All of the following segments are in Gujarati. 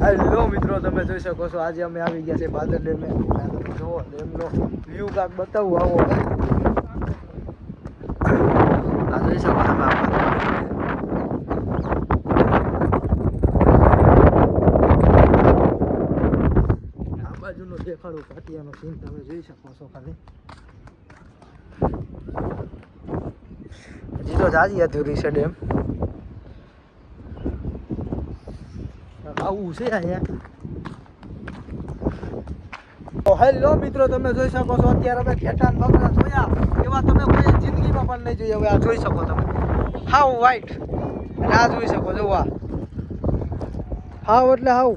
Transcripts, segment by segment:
હેલો મિત્રો, તમે જોઈ શકો છો આજે અમે આવી ગયા છે બાદર ડેમે. તમે જુઓ ડેમનો વ્યૂ કાંક બતાવું આવો. આ જોઈ શકો તમે આ બાજુનો દેખાડું પાટિયાનો સીન તમે જોઈ શકો છો. ખાલી હજી તો જાજી અધૂરી છે ડેમ. આવું છે અહીંયા. હેલો મિત્રો, તમે જોઈ શકો છો અત્યારે અમે ખેટાન બકરા જોયા એવા તમે કોઈ જિંદગીમાં પણ નહીં જોયા. હવે આ જોઈ શકો તમે હાવ વ્હાઈટ, અને આ જોઈ શકો છો આ હાવ એટલે હાવ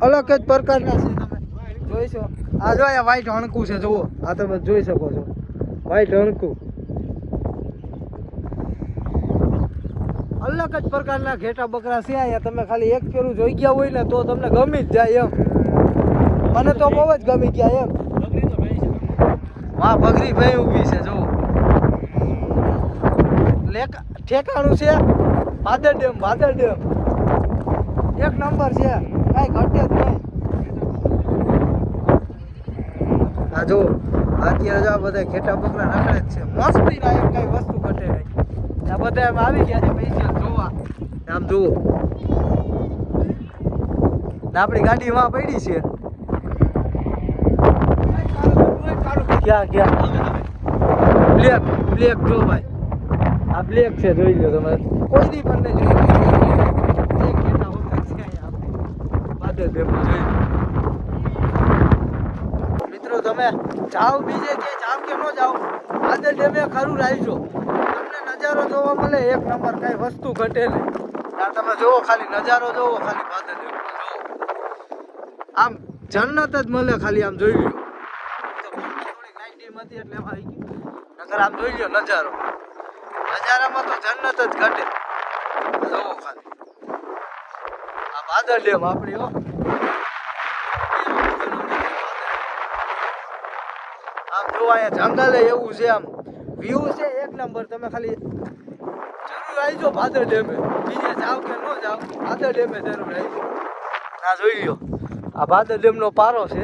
અલગ જ પ્રકારના છે. તમે જોઈ છો આ જો અહીંયા વ્હાઈટ હણકું છે. જુઓ આ તમે જોઈ શકો છો વ્હાઈટ હણકું. અલગ જ પ્રકારના ઘેટા બકરા છે અહીંયા. તમે ખાલી એક ફેરું જોઈ ગયા હોય ને તો તમને ગમી જ જાય એમ. મને તો બહુ જ ગમી ગયા એમ. હા, બગરી ભાઈ ઊભી છે જો. ઠેકાણું છે બાદર ડેમ. બાદર ડેમ એક નંબર છે, કાંઈ ઘટે જ નહીં. હા જો અત્યારે જો આ બધા ઘેટા બકરા રખડે જ છે. મસ્તી ના એમ કઈ વસ્તુ ઘટે નહીં. આ બધા એમ આવી ગયા છે પૈસા જોવા. આમ જુઓ આપણી ગાડી માં પડી છે. ક્યાં બ્લેક બ્લેક જો ભાઈ, આ બ્લેક છે જોઈ લો તમે. કોઈ દી પણ નહીં જોઈ બાદર ડેમમાં જોઈ લો. મિત્રો તમે જાઓ બીજે કે જાઓ કે ન જાઓ, બાદર ડેમે ખરું રાખજો. તમને નજારો જોવા મળે એક નંબર, કઈ વસ્તુ ઘટે નહીં. આ તમે જોવો ખાલી નજારો જોવો, ખાલી બાદર ડેમ જોવો. આમ જન્નત જ મળે ખાલી. આમ જોઈ લો એટલે એમાં આવી ગયું. નકર આમ જોઈ લો નજારો, નજારામાં તો જન્નત જ ઘટે. જોવો ખાલી આ બાદર ડેમ આપણી હો. આમ જો અહીંયા જંગલ એવું છે, આમ વ્યૂ છે એક નંબર. તમે ખાલી જરૂર આવજો બાદર ડેમે. બીજે જાવ કે ન જાવ, બાદર ડેમે જરૂર આવજો. આ જોઈ લો આ બાદર ડેમનો પારો છે.